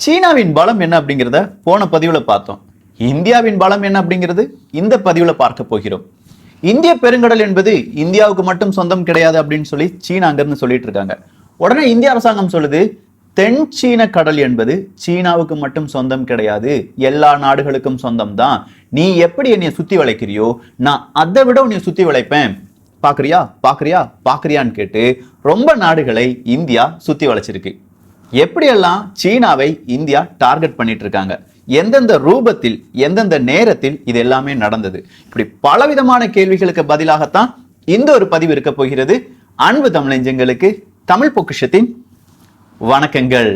சீனாவின் பலம் என்ன அப்படிங்கிறத போன பதிவுல பார்த்தோம். இந்தியாவின் பலம் என்ன அப்படிங்கிறது இந்த பதிவுல பார்க்க போகிறோம். இந்திய பெருங்கடல் என்பது இந்தியாவுக்கு மட்டும் சொந்தம் கிடையாது அப்படின்னு சொல்லி சீனா அங்கிருந்து சொல்லிட்டு இருக்காங்க. உடனே இந்திய அரசாங்கம் சொல்லுது, தென் சீன கடல் என்பது சீனாவுக்கு மட்டும் சொந்தம் கிடையாது, எல்லா நாடுகளுக்கும் சொந்தம் தான். நீ எப்படி என்னைய சுத்தி வளைக்கிறியோ நான் அதை விட உன்னை சுத்தி வளைப்பேன், பாக்குறியா பாக்குறியா பாக்குறியான்னு கேட்டு ரொம்ப நாடுகளை இந்தியா சுத்தி வளைச்சிருக்கு. எப்படியெல்லாம் சீனாவை இந்தியா டார்கெட் பண்ணிட்டு இருக்காங்க, எந்தெந்த ரூபத்தில் எந்தெந்த நேரத்தில் இது எல்லாமே நடந்தது, இப்படி பலவிதமான கேள்விகளுக்கு பதிலாகத்தான் இந்த ஒரு பதிவு இருக்க போகிறது. அன்பு தமிழஞ்சங்களுக்கு தமிழ் பொக்கிஷத்தின் வணக்கங்கள்.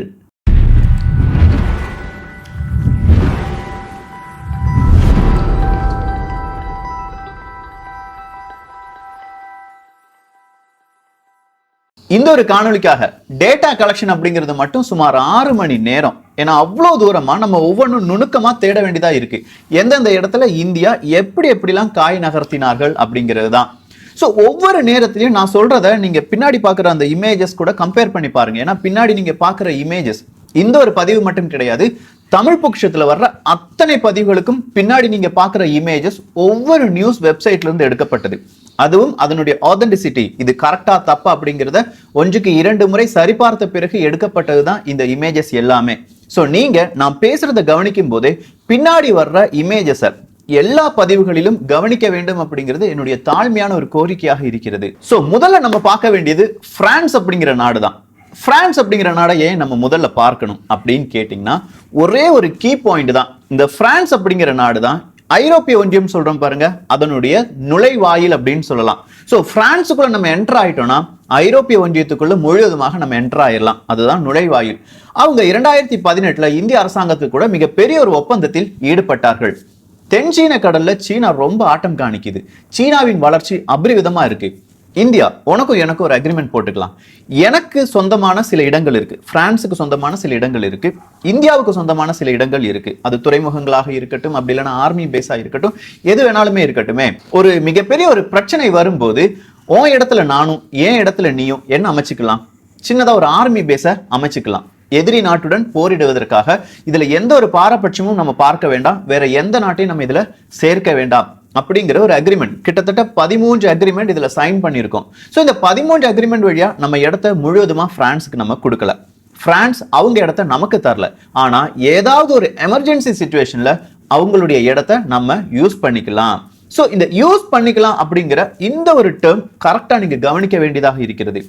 இந்த ஒரு காணொலிக்காக டேட்டா கலெக்ஷன் அப்படிங்கிறது மட்டும் சுமார் 6 மணி நேரம். ஏன்னா அவ்வளவு தூரமா நம்ம ஒவ்வொன்றும் நுணுக்கமா தேட வேண்டியதா இருக்கு. எந்தெந்த இடத்துல இந்தியா எப்படிலாம் காய் நகர்த்தினார்கள் அப்படிங்கிறது தான். ஸோ ஒவ்வொரு நேரத்திலையும் நான் சொல்றத நீங்க பின்னாடி பாக்குற அந்த இமேஜஸ் கூட கம்பேர் பண்ணி பாருங்க. ஏன்னா பின்னாடி நீங்க பாக்குற இமேஜஸ் இந்த ஒரு பதிவு மட்டும் கிடையாது, தமிழ் பொக்கிஷத்துல வர்ற அத்தனை பதிவுகளுக்கும் பின்னாடி நீங்க பாக்குற இமேஜஸ் ஒவ்வொரு நியூஸ் வெப்சைட்ல இருந்து எடுக்கப்பட்டது. அதுவும் அதனுடைய ஆதென்டிசிட்டி, இது கரெக்டா தப்பா அப்படிங்கிறத 1க்கு 2 முறை சரிபார்த்த பிறகு எடுக்கப்பட்டதுதான் இந்த இமேஜஸ் எல்லாமே. சோ நீங்க நான் பேசுறத கவனிக்கும் போதே பின்னாடி வர்ற இமேஜஸ எல்லா பதிவுகளிலும் கவனிக்க வேண்டும் அப்படிங்கிறது என்னுடைய தாழ்மையான ஒரு கோரிக்கையாக இருக்கிறது. சோ முதல்ல நம்ம பார்க்க வேண்டியது பிரான்ஸ் அப்படிங்கிற நாடு தான். பிரான்ஸ் அப்படிங்கிற நாடை ஏன் நம்ம முதல்ல பார்க்கணும் அப்படின்னு கேட்டீங்கன்னா ஒரே ஒரு கீ பாயிண்ட் தான். இந்த பிரான்ஸ் அப்படிங்கிற நாடு தான் ஐரோப்பிய ஒன்றியம் சொல்றோம் பாருங்க, அதனுடைய நுழைவாயில் அப்படின்னு சொல்லலாம். சோ பிரான்ஸுக்குள்ள நம்ம என்டர் ஆயிட்டோம்னா ஐரோப்பிய ஒன்றியத்துக்குள்ள முழுவதுமாக நம்ம என்டர் ஆயிடலாம். அதுதான் நுழைவாயில். அவங்க 2018 இந்திய அரசாங்கத்துக்கு கூட மிகப்பெரிய ஒரு ஒப்பந்தத்தில் ஈடுபட்டார்கள். தென் சீன கடல்ல சீனா ரொம்ப ஆட்டம் காணிக்குது. சீனாவின் வளர்ச்சி அபரிவிதமா இருக்கு. இந்தியா உனக்கும் எனக்கும் ஒரு அக்ரிமெண்ட் போட்டுக்கலாம். எனக்கு சொந்தமான சில இடங்கள் இருக்கு, பிரான்ஸுக்கு சொந்தமான சில இடங்கள் இருக்கு, இந்தியாவுக்கு சொந்தமான சில இடங்கள் இருக்கு. அது துறைமுகங்களாக இருக்கட்டும், அப்படி இல்லைன்னா ஆர்மி பேஸா இருக்கட்டும், எது வேணாலுமே இருக்கட்டுமே. ஒரு மிகப்பெரிய ஒரு பிரச்சனை வரும்போது உன் இடத்துல நானும் என் இடத்துல நீயும் என்ன அமைச்சுக்கலாம், சின்னதா ஒரு ஆர்மி பேஸ அமைச்சுக்கலாம். எதிரி நாட்டுடன் போரிடுவதற்காக இதுல எந்த ஒரு பாரபட்சமும் நம்ம பார்க்க வேண்டாம், வேற எந்த நாட்டையும் நம்ம இதுல சேர்க்க வேண்டாம் அப்படிங்கிற ஒரு அக்ரிமெண்ட். கிட்டத்தட்ட 13 அக்ரிமெண்ட் இதுல சைன் பண்ணியிருக்கோம். ஸோ இந்த 13 அக்ரிமெண்ட் வழியா நம்ம இடத்த முழுவதுமா பிரான்ஸுக்கு நம்ம கொடுக்கல, பிரான்ஸ் அவங்க இடத்த நமக்கு தரல. ஆனா ஏதாவது ஒரு எமர்ஜென்சி சிச்சுவேஷன்ல அவங்களுடைய இடத்த நம்ம யூஸ் பண்ணிக்கலாம். ஸோ இந்த யூஸ் பண்ணிக்கலாம் அப்படிங்கிற இந்த ஒரு டேர்ம் கரெக்டா நீங்க கவனிக்க வேண்டியதாக இருக்கிறது.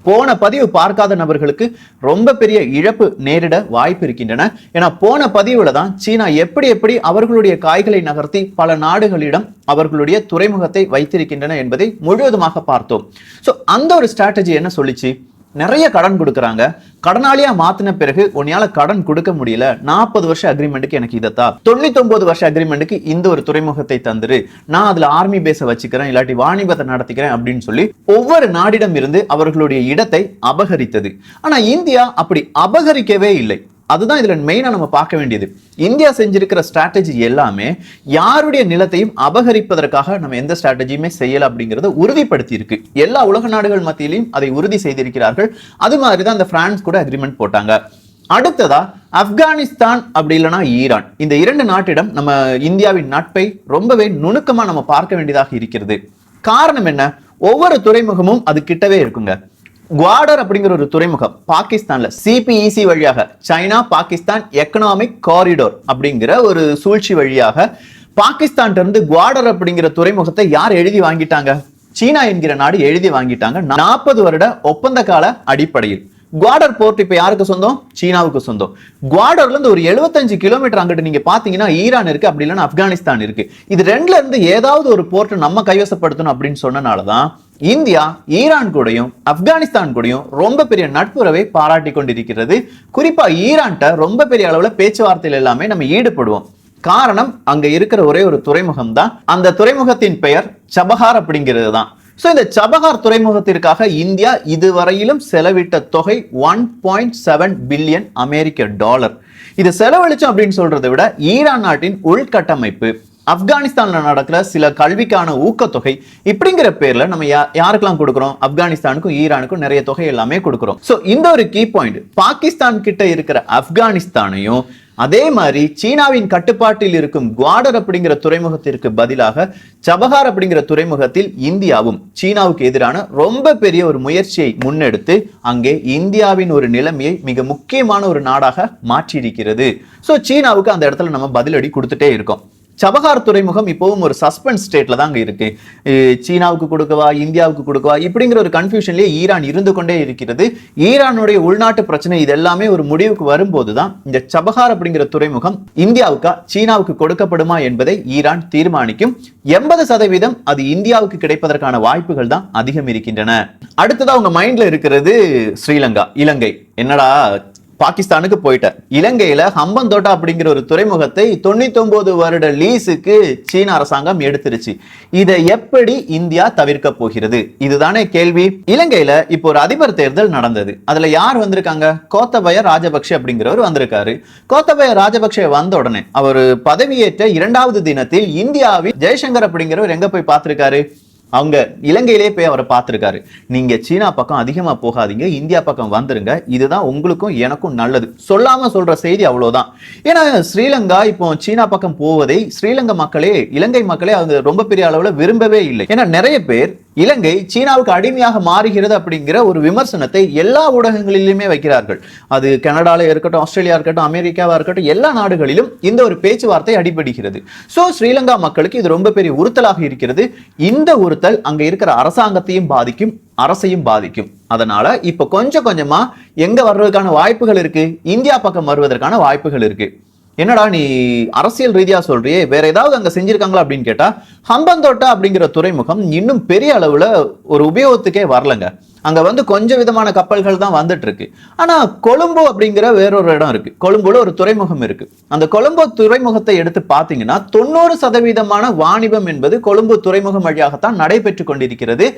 போன பதிவு பார்க்காத நபர்களுக்கு ரொம்ப பெரிய இழப்பு நேரிட வாய்ப்பு இருக்கின்றன. ஏன்னா போன பதிவுல தான் சீனா எப்படி அவர்களுடைய காய்களை நகர்த்தி பல நாடுகளிடம் அவர்களுடைய துறைமுகத்தை வைத்திருக்கின்றன என்பதை முழுவதுமாக பார்த்தோம். ஸோ அந்த ஒரு ஸ்ட்ராட்டஜி என்ன சொல்லிச்சு, நிறைய கடன் கொடுக்குறாங்க, கடனாளியா மாத்தின பிறகு உன்னால கடன் கொடுக்க முடியல, 40 வருஷ அக்ரிமெண்ட்டுக்கு எனக்கு இதைத்தா, 99 வருஷ அக்ரிமெண்ட்டுக்கு இந்த ஒரு துறைமுகத்தை தந்துரு, நான் அதுல ஆர்மி பேஸ வச்சுக்கிறேன், இல்லாட்டி வாணிபத்தை நடத்திக்கிறேன் அப்படின்னு சொல்லி ஒவ்வொரு நாடிடம் இருந்து அவர்களுடைய இடத்தை அபகரித்தது. ஆனா இந்தியா அப்படி அபகரிக்கவே இல்லை. அதுதான் இதுல மெயினா நம்ம பார்க்க வேண்டியது. இந்தியா செஞ்சிருக்கிற ஸ்ட்ராட்டஜி எல்லாமே யாருடைய நிலத்தையும் அபகரிப்பதற்காக நம்ம எந்த ஸ்ட்ராட்டஜியுமே செய்யல அப்படிங்கறத உறுதிப்படுத்தி இருக்கு. எல்லா உலக நாடுகள் மத்தியிலையும் அதை உறுதி செய்திருக்கிறார்கள். அது மாதிரிதான் இந்த பிரான்ஸ் கூட அக்ரிமெண்ட் போட்டாங்க. அடுத்ததா ஆப்கானிஸ்தான் அப்படி இல்லைன்னா ஈரான், இந்த 2 நாட்டிடம் நம்ம இந்தியாவின் நட்பை ரொம்பவே நுணுக்கமா நம்ம பார்க்க வேண்டியதாக இருக்கிறது. காரணம் என்ன, ஒவ்வொரு துறைமுகமும் அது கிட்டவே இருக்குங்க. குவாடர் அப்படிங்கிற ஒரு துறைமுகம் பாகிஸ்தான்ல சிபிஇசி வழியாக, சைனா பாகிஸ்தான் எக்கனாமிக் காரிடோர் அப்படிங்கிற ஒரு சூழ்ச்சி வழியாக பாகிஸ்தான் இருந்து குவாடர் அப்படிங்கிற துறைமுகத்தை யார் எழுதி வாங்கிட்டாங்க, சீனா என்கிற நாடு எழுதி வாங்கிட்டாங்க. 40 வருட ஒப்பந்த கால அடிப்படையில். குவாடர் போர்ட் இப்ப யாருக்கு சொந்தம், சீனாவுக்கு சொந்தம். குவாடர்ல இருந்து ஒரு 75 கிலோமீட்டர் அங்கிட்டு நீங்க பாத்தீங்கன்னா ஈரான் இருக்கு, அப்படி இல்லைன்னா ஆப்கானிஸ்தான் இருக்கு. இது ரெண்டுல இருந்து ஏதாவது ஒரு போர்ட் நம்ம கைவசப்படுத்தணும் அப்படின்னு சொன்னனாலதான் இந்தியா ஈரான் கூடயும் ஆப்கானிஸ்தான் கூடயும் ரொம்ப பெரிய நட்புறவை பாராட்டி கொண்டிருக்கிறது. குறிப்பா ஈரான்ட்ட ரொம்ப பெரிய அளவுல பேச்சுவார்த்தையில் எல்லாமே நம்ம ஈடுபடுவோம். காரணம் அங்க இருக்கிற ஒரே ஒரு துறைமுகம் தான். அந்த துறைமுகத்தின் பெயர் சபஹார் அப்படிங்கிறது தான். சோ இந்த சபஹார் துறைமுகத்திற்காக இந்தியா இதுவரையிலும் செலவிட்ட தொகை 1.7 பில்லியன் அமெரிக்க டாலர். இது செலவழிச்சோம் அப்படின்னு சொல்றதை விட ஈரான் நாட்டின் உள்கட்டமைப்பு, ஆப்கானிஸ்தான்ல நடக்கிற சில கல்விக்கான ஊக்கத்தொகை இப்படிங்கிற பேர்ல நம்ம யாருக்கெல்லாம் கொடுக்கிறோம்? ஆப்கானிஸ்தானுக்கும் ஈரானுக்கும் நிறைய தொகை எல்லாமே கொடுக்கிறோம். சோ இந்த ஒரு கீ பாயிண்ட், பாகிஸ்தான் கிட்ட இருக்கிற ஆப்கானிஸ்தானையும் அதே மாதிரி சீனாவின் கட்டுப்பாட்டில் இருக்கும் குவாடர் அப்படிங்கிற துறைமுகத்திற்கு பதிலாக சபஹார் அப்படிங்கிற துறைமுகத்தில் இந்தியாவும் சீனாவுக்கு எதிரான ரொம்ப பெரிய ஒரு முயற்சியை முன்னெடுத்து அங்கே இந்தியாவின் ஒரு நிலைமையை மிக முக்கியமான ஒரு நாடாக மாற்றியிருக்கிறது. சோ சீனாவுக்கு அந்த இடத்துல நம்ம பதிலடி கொடுத்துட்டே இருக்கோம். சபஹார் துறைமுகம் இப்பவும் ஒரு சஸ்பென்ஸ் ஸ்டேட்ல தான் இருக்கு. சீனாவுக்கு கொடுக்கவா இந்தியாவுக்கு கொடுக்கவா இப்படிங்கிற ஒரு கன்ஃபியூஷன்லயே ஈரான் இருந்து கொண்டே இருக்கிறது. ஈரானுடைய உள்நாட்டு பிரச்சனை இது எல்லாமே ஒரு முடிவுக்கு வரும்போதுதான் இந்த சபஹார் அப்படிங்கிற துறைமுகம் இந்தியாவுக்கா சீனாவுக்கு கொடுக்கப்படுமா என்பதை ஈரான் தீர்மானிக்கும். 80% அது இந்தியாவுக்கு கிடைப்பதற்கான வாய்ப்புகள் தான் அதிகம் இருக்கின்றன. அடுத்ததா உங்க மைண்ட்ல இருக்கிறது ஸ்ரீலங்கா, இலங்கை. என்னடா பாகிஸ்தானுக்கு போயிட்ட, இலங்கையில ஹம்பந்தோட்டா அப்படிங்கிற ஒரு துறைமுகத்தை 99 வருட லீஸுக்கு சீன அரசாங்கம் எடுத்துருச்சு. இதை எப்படி இந்தியா தவிர்க்க போகிறது? இதுதானே கேள்வி. இலங்கையில இப்போ ஒரு அதிபர் தேர்தல் நடந்தது. அதுல யார் வந்திருக்காங்க? கோத்தபய ராஜபக்ஷ அப்படிங்கிறவர் வந்திருக்காரு. கோத்தபய ராஜபக்ஷ வந்த உடனே அவர் பதவியேற்ற 2வது தினத்தில் இந்தியாவில் ஜெய்சங்கர் அப்படிங்கிறவர் எங்க போய் பார்த்திருக்காரு? அவங்க இலங்கையிலே போய் அவரை பார்த்திருக்காரு. நீங்க சீனா பக்கம் அதிகமா போகாதீங்க, இந்தியா பக்கம் வந்துருங்க, இதுதான் உங்களுக்கும் எனக்கும் நல்லது. சொல்லாம சொல்ற செய்தி அவ்வளவுதான். ஏன்னா ஸ்ரீலங்கா இப்போ சீனா பக்கம் போவதை ஸ்ரீலங்கா மக்களே, இலங்கை மக்களே அவங்க ரொம்ப பெரிய அளவுல விரும்பவே இல்லை. ஏன்னா நிறைய பேர் இலங்கை சீனாவுக்கு அடிமையாக மாறுகிறது அப்படிங்கிற ஒரு விமர்சனத்தை எல்லா ஊடகங்களிலுமே வைக்கிறார்கள். அது கனடால இருக்கட்டும், ஆஸ்திரேலியா இருக்கட்டும், அமெரிக்காவா இருக்கட்டும், எல்லா நாடுகளிலும் இந்த ஒரு பேச்சுவார்த்தை அடிபடுகிறது. சோ ஸ்ரீலங்கா மக்களுக்கு இது ரொம்ப பெரிய உறுத்தலாக இருக்கிறது. இந்த உறுத்தல் அங்க இருக்கிற அரசாங்கத்தையும் பாதிக்கும், அரசையும் பாதிக்கும். அதனால இப்ப கொஞ்சம் கொஞ்சமா எங்க வர்றதுக்கான வாய்ப்புகள் இருக்கு? இந்தியா பக்கம் வருவதற்கான வாய்ப்புகள் இருக்கு. என்னடா நீ அரசியல் ரீதியா சொல்றியே, வேற ஏதாவது அங்க செஞ்சிருக்காங்களா அப்படின்னு கேட்டா, ஹம்பந்தோட்டா அப்படிங்கிற துறைமுகம் இன்னும் பெரிய அளவுல ஒரு உபயோகத்துக்கே வரலங்க. அங்க கொஞ்சம் விதமான கப்பல்கள் தான் வந்துட்டு இருக்கு. ஆனா கொழும்பு அப்படிங்கிற வேறொரு இடம் இருக்கு. கொழும்புல ஒரு துறைமுகம் இருக்கு. அந்த கொழும்பு துறைமுகத்தை எடுத்து பாத்தீங்கன்னா 90% வாணிபம் என்பது கொழும்பு துறைமுகம் வழியாகத்தான் நடைபெற்று கொண்டிருக்கிறது.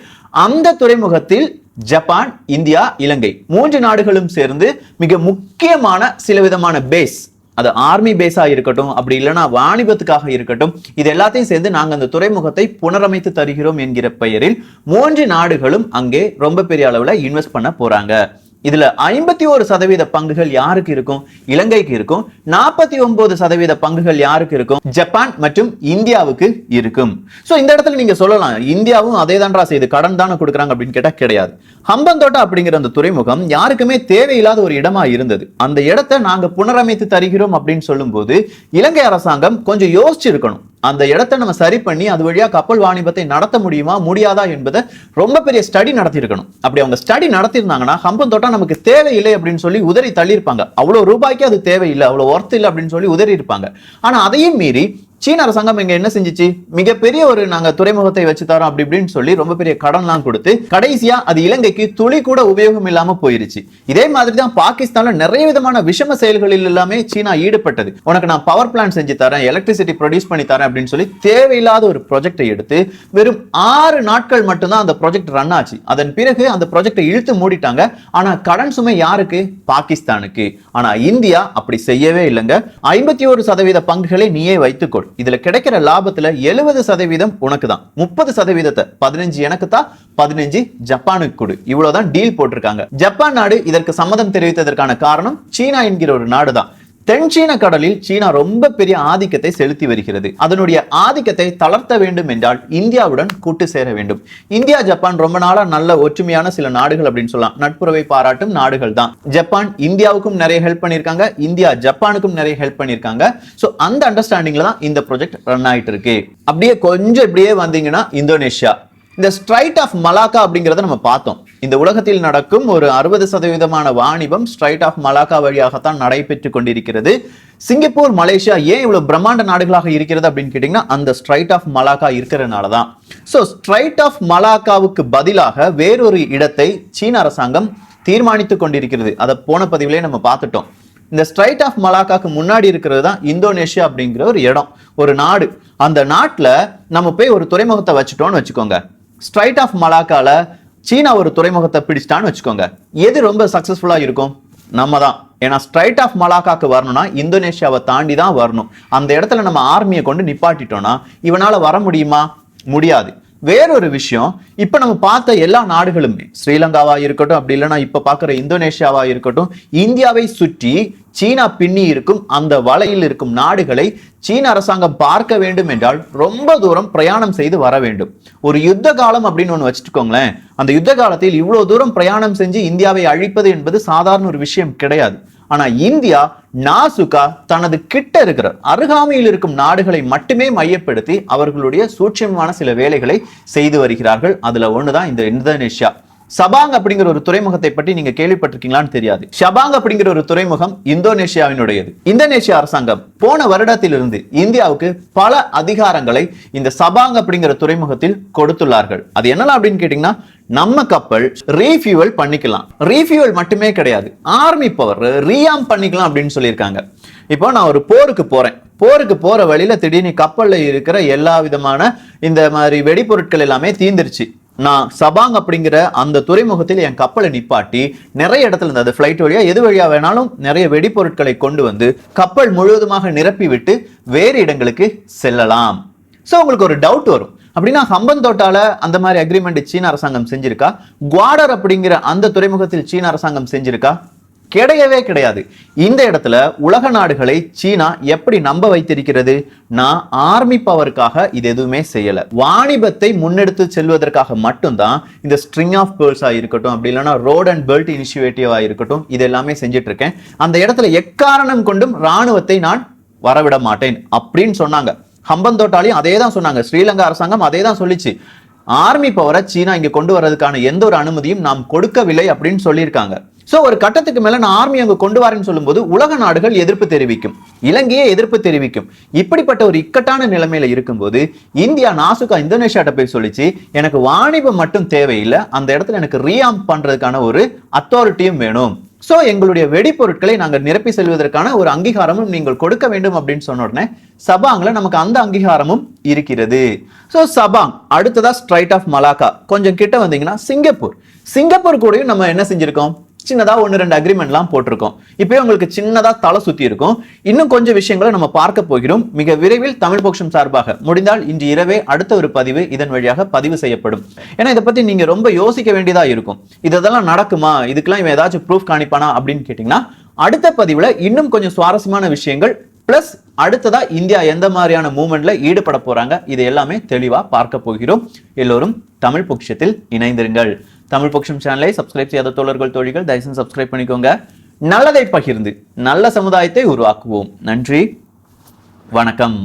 அந்த துறைமுகத்தில் ஜப்பான், இந்தியா, இலங்கை 3 நாடுகளும் சேர்ந்து மிக முக்கியமான சில விதமான பேஸ், அது ஆர்மி பேஸா இருக்கட்டும், அப்படி இல்லைன்னா வாணிபத்துக்காக இருக்கட்டும், இது எல்லாத்தையும் சேர்ந்து நாங்க அந்த துறைமுகத்தை புனரமைத்து தருகிறோம் என்கிற பெயரில் 3 நாடுகளும் அங்கே ரொம்ப பெரிய அளவுல இன்வெஸ்ட் பண்ண போறாங்க. இதுல 51% பங்குகள் யாருக்கு இருக்கும்? இலங்கைக்கு இருக்கும். 49% பங்குகள் யாருக்கு இருக்கும்? ஜப்பான் மற்றும் இந்தியாவுக்கு இருக்கும். சோ இந்த இடத்துல நீங்க சொல்லலாம், இந்தியாவும் அதே தான்டா செய்து கடன் தானே கொடுக்குறாங்க அப்படின்னு கேட்டா கிடையாது. ஹம்பந்தோட்டா அப்படிங்கிற அந்த துறைமுகம் யாருக்குமே தேவையில்லாத ஒரு இடமா இருந்தது. அந்த இடத்தை நாங்க புனரமைத்து தருகிறோம் அப்படின்னு சொல்லும் போது இலங்கை அரசாங்கம் கொஞ்சம் யோசிச்சு இருக்கணும். அந்த இடத்தை நம்ம சரி பண்ணி அது வழியா கப்பல் வாணிபத்தை நடத்த முடியுமா முடியாதா என்பதை ரொம்ப பெரிய ஸ்டடி நடத்தி இருக்கணும். அப்படி அவங்க ஸ்டடி நடத்திருந்தாங்கன்னா ஹம்பந்தோட்டா நமக்கு தேவையில்லை அப்படின்னு சொல்லி உதறி தள்ளியிருப்பாங்க. அவ்வளவு ரூபாய்க்கு அது தேவையில்லை, அவ்வளவு ஒர்த் இல்லை அப்படின்னு சொல்லி உதறி இருப்பாங்க. ஆனா அதையும் மீறி சீன அரசாங்கம் இங்க என்ன செஞ்சிச்சு? மிகப்பெரிய ஒரு நாங்க துறைமுகத்தை வச்சு தரோம் அப்படி இப்படின்னு சொல்லி ரொம்ப பெரிய கடன்லாம் கொடுத்து கடைசியா அது இலங்கைக்கு துளி கூட உபயோகம் இல்லாம போயிருச்சு. இதே மாதிரிதான் பாகிஸ்தான்ல நிறைய விதமான விஷம செயல்களில் எல்லாமே சீனா ஈடுபட்டது. உனக்கு நான் பவர் பிளான்ட் செஞ்சு தரேன், எலக்ட்ரிசிட்டி ப்ரொடியூஸ் பண்ணி தரேன் அப்படின்னு சொல்லி தேவையில்லாத ஒரு ப்ராஜெக்டை எடுத்து வெறும் 6 நாட்கள் மட்டும்தான் அந்த ப்ராஜெக்ட் ரன் ஆச்சு. அதன் பிறகு அந்த ப்ராஜெக்டை இழுத்து மூடிட்டாங்க. ஆனா கடன் சுமை யாருக்கு? பாகிஸ்தானுக்கு. ஆனா இந்தியா அப்படி செய்யவே இல்லைங்க. 51% பங்குகளை நீயே வைத்துக்கொள், இதுல கிடைக்கிற லாபத்துல 70% உனக்கு தான், 30% 15 எனக்கு தான், 15 ஜப்பானுக்கு கொடு. இவ்வளவுதான் டீல் போட்டிருக்காங்க. ஜப்பான் நாடு இதற்கு சம்மதம் தெரிவித்ததற்கான காரணம் சீனா என்கிற ஒரு நாடு தான். தென் சீன கடலில் சீனா ரொம்ப பெரிய ஆதிக்கத்தை செலுத்தி வருகிறது. அதனுடைய ஆதிக்கத்தை தளர்த்த வேண்டும் என்றால் இந்தியாவுடன் கூட்டு சேர வேண்டும். இந்தியா ஜப்பான் ரொம்ப நாளா நல்ல ஒற்றுமையான சில நாடுகள் அப்படின்னு சொல்லலாம், நட்புறவை பாராட்டும் நாடுகள் தான். ஜப்பான் இந்தியாவுக்கும் நிறைய ஹெல்ப் பண்ணிருக்காங்க, இந்தியா ஜப்பானுக்கும் நிறைய ஹெல்ப் பண்ணிருக்காங்க. சோ அந்த அண்டர்ஸ்டாண்டிங்ல தான் இந்த ப்ராஜெக்ட் ரன் ஆயிட்டு இருக்கு. அப்படியே கொஞ்சம் இப்படியே வந்தீங்கன்னா இந்தோனேஷியா, இந்த ஸ்ட்ரைட் ஆஃப் மலாக்கா அப்படிங்கறத நம்ம பார்த்தோம். இந்த உலகத்தில் நடக்கும் ஒரு 60% வாணிபம் ஸ்ட்ரைட் ஆஃப் மலாக்கா வழியாகத்தான் நடைபெற்று கொண்டிருக்கிறது. சிங்கப்பூர், மலேசியா ஏன் இவ்வளவு பிரம்மாண்ட நாடுகளாக இருக்கிறது அப்படின்னு கேட்டீங்கன்னா அந்த ஸ்ட்ரைட் ஆஃப் மலாக்கா இருக்கிறதுனால தான். சோ ஸ்ட்ரைட் ஆஃப் மலாக்காவுக்கு பதிலாக வேறொரு இடத்தை சீன அரசாங்கம் தீர்மானித்துக் கொண்டிருக்கிறது. அதை போன பதிவிலே நம்ம பார்த்துட்டோம். இந்த ஸ்ட்ரைட் ஆஃப் மலாக்காக்கு முன்னாடி இருக்கிறது தான் இந்தோனேஷியா அப்படிங்கிற ஒரு இடம், ஒரு நாடு. அந்த நாட்டுல நம்ம போய் ஒரு துறைமுகத்தை வச்சுட்டோம்னு வச்சுக்கோங்க. ஸ்ட்ரைட் ஆஃப் மலாக்கால சீனா ஒரு துறைமுகத்தை பிடிச்சிட்டான்னு வச்சுக்கோங்க. எது ரொம்ப சக்சஸ்ஃபுல்லா இருக்கும்? நம்ம தான். ஏன்னா ஸ்ட்ரைட் ஆஃப் மலாக்காக்கு வரணும்னா இந்தோனேஷியாவை தாண்டி தான் வரணும். அந்த இடத்துல நம்ம ஆர்மியை கொண்டு நிப்பாட்டிட்டோம்னா இவனால வர முடியுமா? முடியாது. வேறொரு விஷயம், இப்ப நம்ம பார்த்த எல்லா நாடுகளுமே, ஸ்ரீலங்காவா இருக்கட்டும், அப்படி இல்லைன்னா இப்ப பாக்குற இந்தோனேஷியாவா இருக்கட்டும், இந்தியாவை சுற்றி சீனா பின்னி இருக்கும் அந்த வலையில் இருக்கும் நாடுகளை சீன அரசாங்கம் பார்க்க வேண்டும் என்றால் ரொம்ப தூரம் பிரயாணம் செய்து வர வேண்டும். ஒரு யுத்த காலம் அப்படின்னு ஒண்ணு வச்சுக்கோங்களேன். அந்த யுத்த காலத்தில் இவ்வளவு தூரம் பிரயாணம் செஞ்சு இந்தியாவை அழிப்பது என்பது சாதாரண ஒரு விஷயம் கிடையாது. ஆனா இந்தியா நாசுகா தனது கிட்ட இருக்கிற அருகாமையில் இருக்கும் நாடுகளை மட்டுமே மையப்படுத்தி அவர்களுடைய சூட்சமான சில வேலைகளை செய்து வருகிறார்கள். அதுல ஒண்ணுதான் இந்த இந்தோனேஷியா. சபாங் அப்படிங்கிற ஒரு துறைமுகத்தை பற்றி நீங்க கேள்விப்பட்டிருக்கீங்களான்னு தெரியாது. ஷபாங் அப்படிங்கிற ஒரு துறைமுகம் இந்தோனேஷியாவினுடையது. இந்தோனேஷியா அரசாங்கம் போன வருடத்திலிருந்து இந்தியாவுக்கு பல அதிகாரங்களை இந்த சபாங் அப்படிங்கிற துறைமுகத்தில் கொடுத்துள்ளார்கள். அது என்னலாம் அப்படின்னு கேட்டீங்கன்னா, நம்ம கப்பல் ரீஃபியூவல் பண்ணிக்கலாம். ரீஃபியூவல் மட்டுமே கிடையாது, ஆர்மி பவர் ரீஆர்ம் பண்ணிக்கலாம் அப்படின்னு சொல்லியிருக்காங்க. இப்போ நான் ஒரு போருக்கு போற வழியில திடீர்னு கப்பல்ல இருக்கிற எல்லா விதமான இந்த மாதிரி வெடிப்பொருட்கள் எல்லாமே தீந்துருச்சு. நான் சபாங் அப்படிங்கிற அந்த துறைமுகத்தில் என் கப்பலை நிப்பாட்டி நிறைய இடத்துல இருந்து, அது பிளைட் வழியா எது வழியா வேணாலும் நிறைய வெடிப்பொருட்களை கொண்டு வந்து கப்பல் முழுவதுமாக நிரப்பி விட்டு வேறு இடங்களுக்கு செல்லலாம். சோ உங்களுக்கு ஒரு டவுட் வரும், அப்படின்னா ஹம்பந்தோட்டால அந்த மாதிரி அக்ரிமெண்ட் சீன அரசாங்கம் செஞ்சிருக்கா? குவாடர் அப்படிங்கிற அந்த துறைமுகத்தில் சீன அரசாங்கம் செஞ்சிருக்கா? கிடையவே கிடையாது. இந்த இடத்துல உலக நாடுகளை சீனா எப்படி நம்ப வைத்திருக்கிறது? நான் ஆர்மி பவருக்காக இது எதுவுமே செய்யல, வாணிபத்தை முன்னெடுத்து செல்வதற்காக மட்டும்தான் இந்த ஸ்ட்ரிங் ஆஃப் பேர்ல்ஸா இருக்கட்டும், அப்படி இல்லைன்னா ரோட் அண்ட் பெல்ட் இனிஷியேட்டிவா இருக்கட்டும், இது எல்லாமே செஞ்சுட்டு இருக்கேன். அந்த இடத்துல எக்காரணம் கொண்டும் ராணுவத்தை நான் வரவிட மாட்டேன் அப்படின்னு சொன்னாங்க. ஹம்பந்தோட்டாலையும் அதே தான் சொன்னாங்க. ஸ்ரீலங்கா அரசாங்கம் அதே தான் சொல்லிச்சு. ஆர்மி பவரை சீனா இங்க கொண்டு வர்றதுக்கான எந்த ஒரு அனுமதியும் நாம் கொடுக்கவில்லை அப்படின்னு சொல்லியிருக்காங்க. சோ ஒரு கட்டத்துக்கு மேல நான் ஆர்மி அங்க கொண்டு வரேன்னு சொல்லும்போது உலக நாடுகள் எதிர்ப்பு தெரிவிக்கும், இலங்கையே எதிர்ப்பு தெரிவிக்கும். இப்படிப்பட்ட ஒரு இக்கட்டான நிலைமையில இருக்கும்போது இந்தியா நாசுகா இந்தோனேஷியாட்ட போய் சொல்லிச்சு, எனக்கு வாணிபம் மட்டும் தேவையில்லை, அந்த இடத்துல எனக்கு ரீஆர்ம் பண்றதுக்கான ஒரு அத்தாரிட்டியும் வேணும். சோ எங்களுடைய வெடிப்பொருட்களை நாங்கள் நிரப்பி செல்வதற்கான ஒரு அங்கீகாரமும் நீங்கள் கொடுக்க வேண்டும் அப்படின்னு சொன்ன உடனே சபாங்ல நமக்கு அந்த அங்கீகாரமும் இருக்கிறது. சோ சபாங் அடுத்ததா ஸ்ட்ரைட் ஆஃப் மலாக்கா. கொஞ்சம் கிட்ட வந்தீங்கன்னா சிங்கப்பூர் கூடயும் நம்ம என்ன செஞ்சிருக்கோம்? சின்னதா 1-2 அக்ரிமெண்ட்லாம் போட்டிருக்கோம். இப்பயே உங்களுக்கு சின்னதா தலை சுத்தி இருக்கும். இன்னும் கொஞ்சம் விஷயங்களை நம்ம பார்க்க போகிறோம் மிக விரைவில். தமிழ் பொக்கிஷம் சார்பாக முடிந்தால் இன்று இரவே அடுத்த ஒரு பதிவு இதன் வழியாக பதிவு செய்யப்படும். ஏன்னா இதை பத்தி நீங்க ரொம்ப யோசிக்க வேண்டியதா இருக்கும். இதெல்லாம் நடக்குமா, இதுக்கெல்லாம் இவன் ஏதாச்சும் ப்ரூஃப் காணிப்பானா அப்படின்னு கேட்டீங்கன்னா, அடுத்த பதிவுல இன்னும் கொஞ்சம் சுவாரஸ்யமான விஷயங்கள் பிளஸ் அடுத்ததா இந்தியா எந்த மாதிரியான மூவ்மெண்ட்ல ஈடுபட போறாங்க, இது எல்லாமே தெளிவா பார்க்க போகிறோம். எல்லோரும் தமிழ் பொக்கிஷத்தில் இணைந்திருங்கள். தமிழ் பொக்கிஷம் சேனலை சப்ஸ்கிரைப் செய்யாத தோழர்கள் தோழிகள் தயவுசெய்து சப்ஸ்கிரைப் பண்ணிக்கோங்க. நல்லதை பகிர்ந்து நல்ல சமுதாயத்தை உருவாக்குவோம். நன்றி, வணக்கம்.